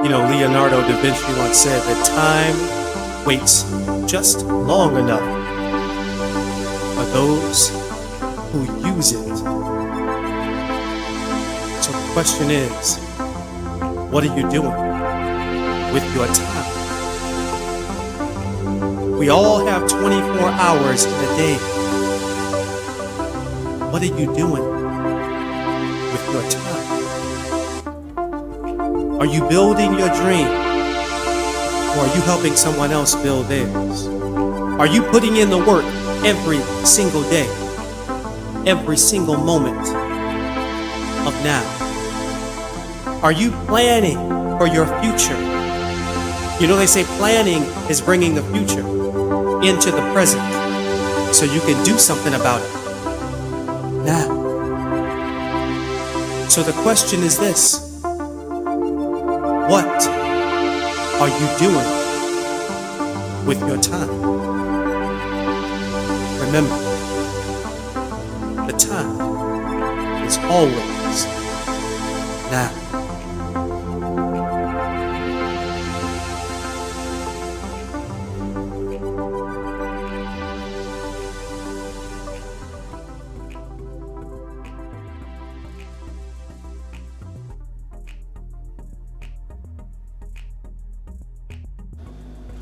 Leonardo da Vinci once said that time waits just long enough for those who use it. So the question is, what are you doing with your time? We all have 24 hours in a day. What are you doing with your time? Are you building your dream? Or are you helping someone else build theirs? Are you putting in the work every single day, every single moment of now? Are you planning for your future? They say planning is bringing the future into the present so you can do something about it now. So the question is this: what are you doing with your time? Remember, the time is always now.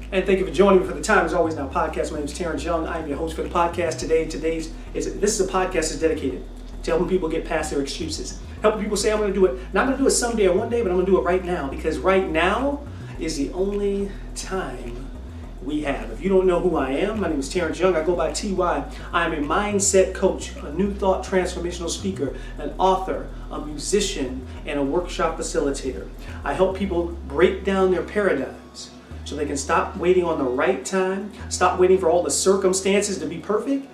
And thank you for joining me for the Time Is Always Now podcast. My name is Terence Young. I am your host for the podcast today. This is a podcast that's dedicated to helping people get past their excuses. Helping people say, I'm going to do it. Not going to do it someday or one day, but I'm going to do it right now. Because right now is the only time we have. If you don't know who I am, my name is Terence Young. I go by TY. I am a mindset coach, a new thought transformational speaker, an author, a musician, and a workshop facilitator. I help people break down their paradigms so they can stop waiting on the right time, stop waiting for all the circumstances to be perfect,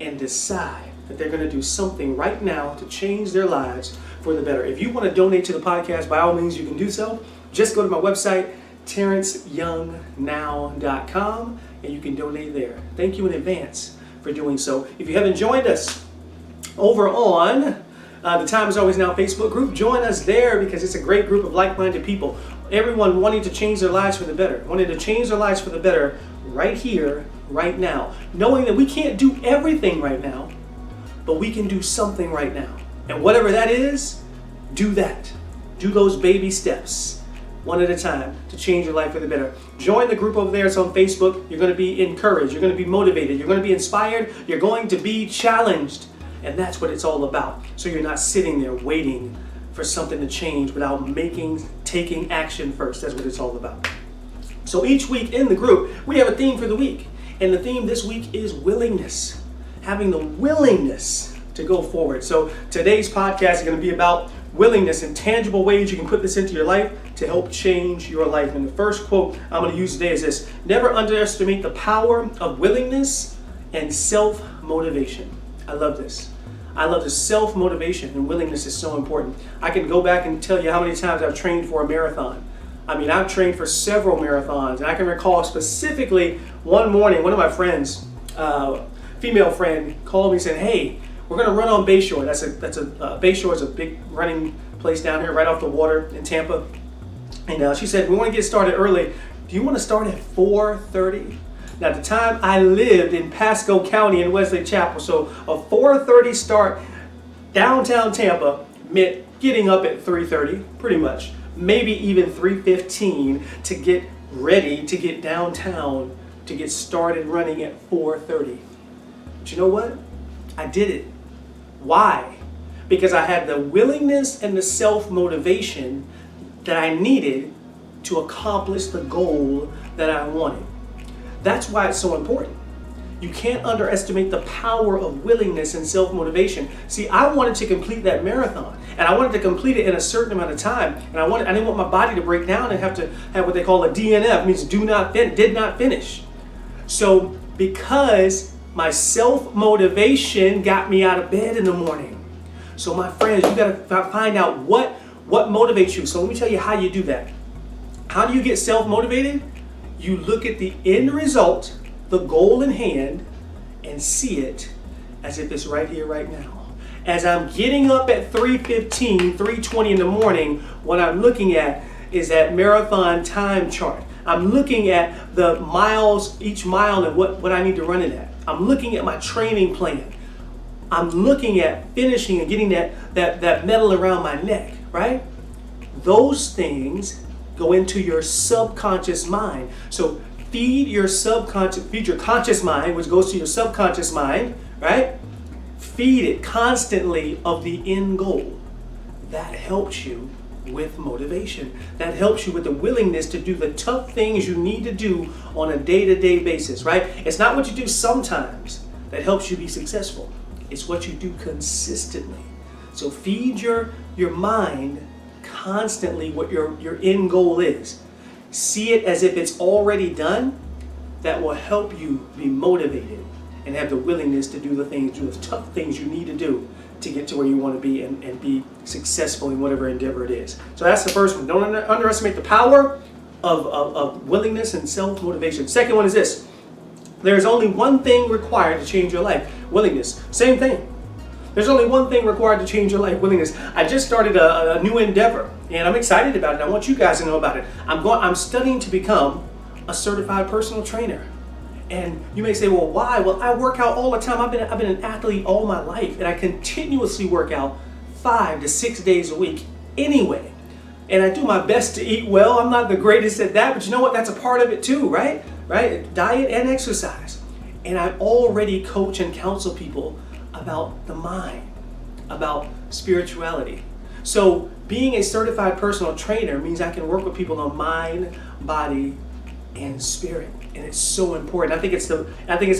and decide that they're going to do something right now to change their lives for the better. If you want to donate to the podcast, by all means, you can do so. Just go to my website, TerenceYoungNow.com, and you can donate there. Thank you in advance for doing so. If you haven't joined us over on the Time Is Always Now Facebook group, join us there because it's a great group of like-minded people. Everyone wanting to change their lives for the better, wanting to change their lives for the better right here, right now. Knowing that we can't do everything right now, but we can do something right now. And whatever that is, do that. Do those baby steps, one at a time, to change your life for the better. Join the group over there. It's on Facebook. You're going to be encouraged. You're going to be motivated. You're going to be inspired. You're going to be challenged. And that's what it's all about. So you're not sitting there waiting for something to change without taking action first. That's what it's all about. So each week in the group, we have a theme for the week. And the theme this week is willingness. Having the willingness to go forward. So today's podcast is going to be about willingness and tangible ways you can put this into your life to help change your life. And the first quote I'm going to use today is this: never underestimate the power of willingness and self-motivation. I love this. I love this. Self-motivation and willingness is so important. I can go back and tell you how many times I've trained for a marathon. I've trained for several marathons. And I can recall specifically one morning, one of my friends, female friend, called me and said, hey, we're going to run on Bayshore. Bayshore is a big running place down here right off the water in Tampa. And she said, we want to get started early. Do you want to start at 4:30? Now, at the time, I lived in Pasco County in Wesley Chapel, so a 4:30 start downtown Tampa meant getting up at 3:30, pretty much, maybe even 3:15 to get ready to get downtown to get started running at 4:30. But you know what? I did it. Why? Because I had the willingness and the self-motivation that I needed to accomplish the goal that I wanted. That's why it's so important. You can't underestimate the power of willingness and self-motivation. See, I wanted to complete that marathon, and I wanted to complete it in a certain amount of time. And I didn't want my body to break down and have to have what they call a DNF, means did not finish. So because my self-motivation got me out of bed in the morning. So my friends, you got to find out what motivates you. So let me tell you how you do that. How do you get self-motivated? You look at the end result, the goal in hand, and see it as if it's right here, right now. As I'm getting up at 3:15, 3:20 in the morning, what I'm looking at is that marathon time chart. I'm looking at the miles, each mile, and what I need to run it at. I'm looking at my training plan. I'm looking at finishing and getting that medal around my neck, right? Those things go into your subconscious mind. So feed your conscious mind, which goes to your subconscious mind, right? Feed it constantly of the end goal. That helps you with motivation. That helps you with the willingness to do the tough things you need to do on a day-to-day basis, right? It's not what you do sometimes that helps you be successful. It's what you do consistently. So feed your mind constantly what your end goal is. See it as if it's already done. That will help you be motivated and have the willingness to do the tough things you need to do to get to where you want to be and be successful in whatever endeavor it is. So that's the first one. Don't underestimate the power of willingness and self-motivation. Second one is this. There's only one thing required to change your life. Willingness. Same thing. There's only one thing required to change your life. Willingness. I just started a new endeavor, and I'm excited about it. I want you guys to know about it. I'm studying to become a certified personal trainer. And you may say, well, why? Well, I work out all the time. I've been an athlete all my life, and I continuously work out 5 to 6 days a week anyway. And I do my best to eat well. I'm not the greatest at that, but you know what? That's a part of it too, right? Right? Diet and exercise. And I already coach and counsel people about the mind, about spirituality. So being a certified personal trainer means I can work with people on mind, body, and spirit. And it's so important. I think it's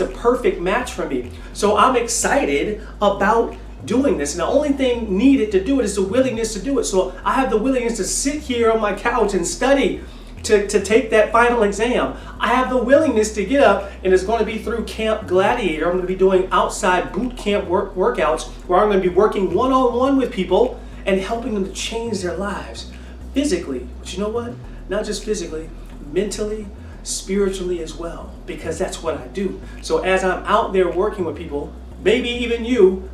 a perfect match for me. So I'm excited about doing this. And the only thing needed to do it is the willingness to do it. So I have the willingness to sit here on my couch and study to take that final exam. I have the willingness to get up, and it's going to be through Camp Gladiator. I'm going to be doing outside boot camp workouts where I'm going to be working one-on-one with people and helping them to change their lives physically. But you know what? Not just physically, mentally, spiritually as well, because that's what I do. So as I'm out there working with people, maybe even you,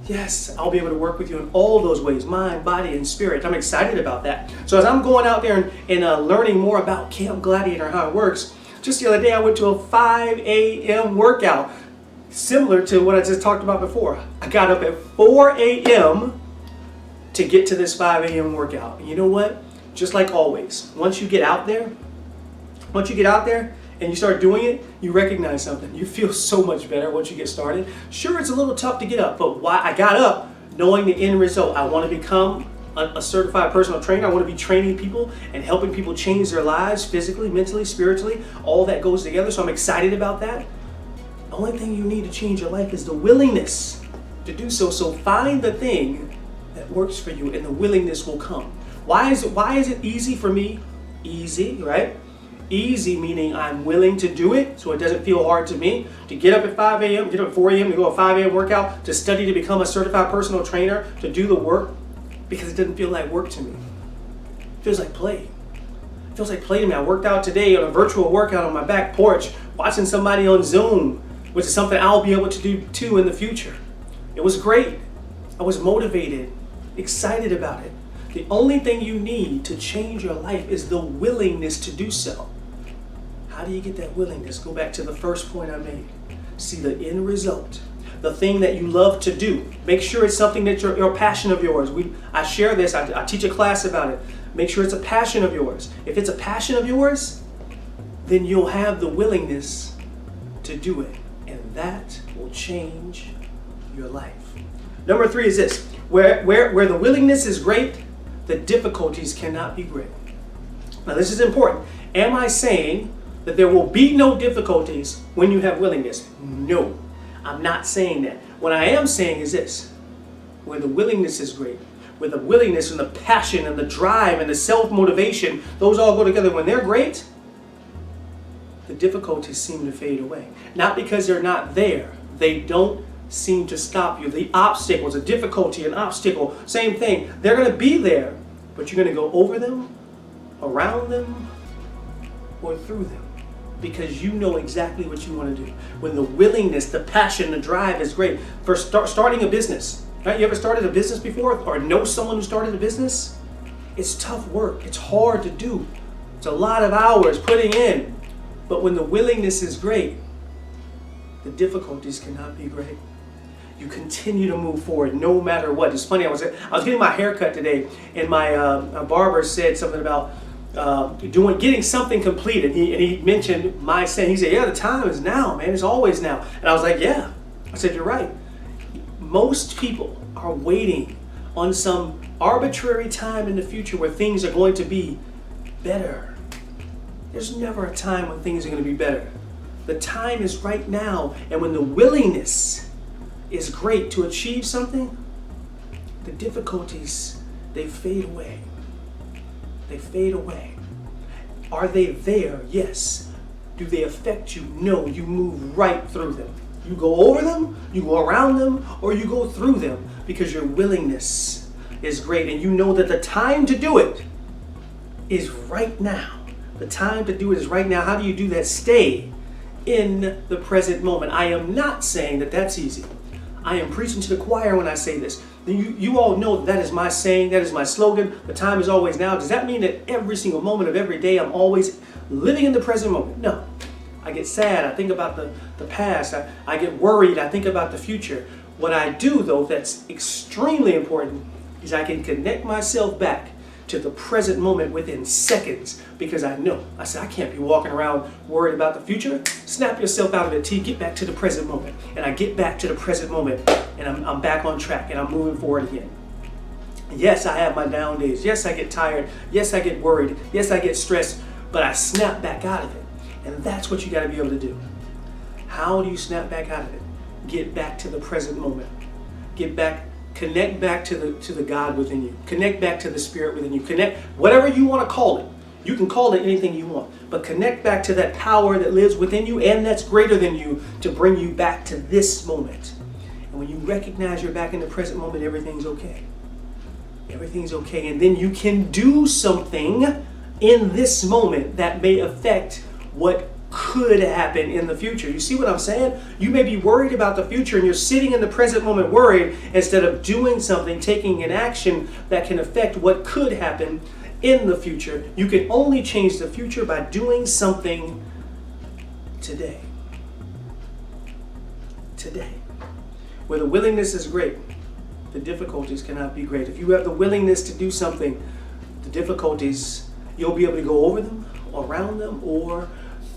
yes, I'll be able to work with you in all those ways, mind, body, and spirit. I'm excited about that. So as I'm going out there and learning more about Camp Gladiator, how it works, just the other day I went to a 5 a.m. workout, similar to what I just talked about before. I got up at 4 a.m. to get to this 5 a.m. workout. And you know what? Just like always, once you get out there and you start doing it, you recognize something. You feel so much better once you get started. Sure, it's a little tough to get up, but why I got up knowing the end result. I want to become a certified personal trainer. I want to be training people and helping people change their lives physically, mentally, spiritually. All that goes together, so I'm excited about that. The only thing you need to change your life is the willingness to do so. So find the thing that works for you, and the willingness will come. Why is it easy for me? Easy, right? Easy meaning I'm willing to do it, so it doesn't feel hard to me to get up at 5 a.m., get up at 4 a.m. to go a 5 a.m. workout, to study to become a certified personal trainer, to do the work, because it doesn't feel like work to me. It feels like play. It feels like play to me. I worked out today on a virtual workout on my back porch, watching somebody on Zoom, which is something I'll be able to do too in the future. It was great. I was motivated, excited about it. The only thing you need to change your life is the willingness to do so. How do you get that willingness? Go back to the first point I made. See the end result. The thing that you love to do. Make sure it's something that you're a passion of yours. I share this. I teach a class about it. Make sure it's a passion of yours. If it's a passion of yours, then you'll have the willingness to do it. And that will change your life. Number 3 is this. Where the willingness is great, the difficulties cannot be great. Now this is important. Am I saying that there will be no difficulties when you have willingness? No, I'm not saying that. What I am saying is this. Where the willingness is great, where the willingness and the passion and the drive and the self-motivation, those all go together. When they're great, the difficulties seem to fade away. Not because they're not there. They don't seem to stop you. The obstacles, a difficulty, an obstacle, same thing. They're going to be there, but you're going to go over them, around them, or through them, because you know exactly what you want to do. When the willingness, the passion, the drive is great. For starting a business, right? You ever started a business before, or know someone who started a business? It's tough work. It's hard to do. It's a lot of hours putting in. But when the willingness is great, the difficulties cannot be great. You continue to move forward no matter what. It's funny, I was getting my hair cut today, and my barber said something about getting something completed. He mentioned my saying. He said, "Yeah, the time is now, man. It's always now." And I was like, "Yeah." I said, "You're right." Most people are waiting on some arbitrary time in the future where things are going to be better. There's never a time when things are going to be better. The time is right now, and when the willingness is great to achieve something, the difficulties, they fade away. They fade away. Are they there? Yes. Do they affect you? No. You move right through them. You go over them, you go around them, or you go through them because your willingness is great, and you know that the time to do it is right now. The time to do it is right now. How do you do that? Stay in the present moment. I am not saying that that's easy. I am preaching to the choir when I say this. You all know that is my saying, that is my slogan. The time is always now. Does that mean that every single moment of every day I'm always living in the present moment? No. I get sad. I think about the past. I get worried. I think about the future. What I do, though, that's extremely important, is I can connect myself back to the present moment within seconds, because I know. I said, I can't be walking around worried about the future. Snap yourself out of it, T. Get back to the present moment. And I get back to the present moment, and I'm back on track, and I'm moving forward again. Yes, I have my down days. Yes, I get tired. Yes, I get worried. Yes, I get stressed, but I snap back out of it. And that's what you got to be able to do. How do you snap back out of it? Get back to the present moment. Get back. Connect back to the God within you. Connect back to the Spirit within you. Connect, whatever you want to call it. You can call it anything you want. But connect back to that power that lives within you and that's greater than you to bring you back to this moment. And when you recognize you're back in the present moment, everything's okay. Everything's okay. And then you can do something in this moment that may affect what could happen in the future. You see what I'm saying? You may be worried about the future and you're sitting in the present moment worried instead of doing something, taking an action that can affect what could happen in the future. You can only change the future by doing something today. Today. Where the willingness is great, the difficulties cannot be great. If you have the willingness to do something, the difficulties, you'll be able to go over them, around them, or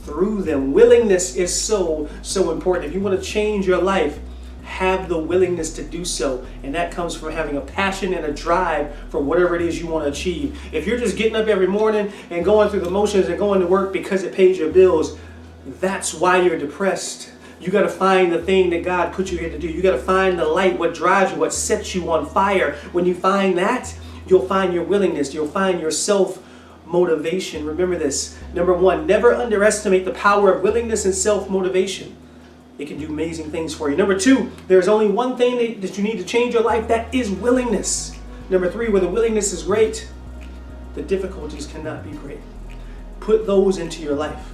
through them. Willingness is so important. If you want to change your life, have the willingness to do so. And that comes from having a passion and a drive for whatever it is you want to achieve. If you're just getting up every morning and going through the motions and going to work because it pays your bills, that's why you're depressed. You got to find the thing that God put you here to do. You got to find the light, what drives you, what sets you on fire. When you find that, you'll find your willingness. You'll find your self-motivation. Remember this. Number one, never underestimate the power of willingness and self-motivation. It can do amazing things for you. Number two, there's only one thing that you need to change your life. That is willingness. Number three, where the willingness is great, the difficulties cannot be great. Put those into your life.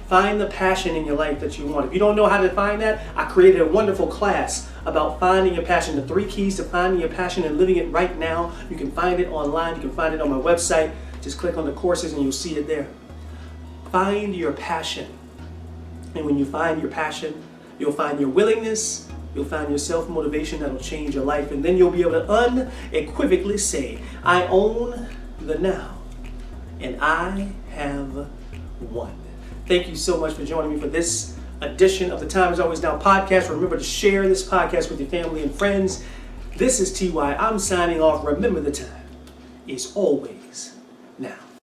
Find the passion in your life that you want. If you don't know how to find that, I created a wonderful class about finding your passion, the 3 keys to finding your passion and living it right now. You can find it online. You can find it on my website. Just click on the courses and you'll see it there. Find your passion. And when you find your passion, you'll find your willingness, you'll find your self-motivation that'll change your life. And then you'll be able to unequivocally say, I own the now, and I have won. Thank you so much for joining me for this edition of the Time Is Always Now podcast. Remember to share this podcast with your family and friends. This is TY. I'm signing off. Remember, the time is always now.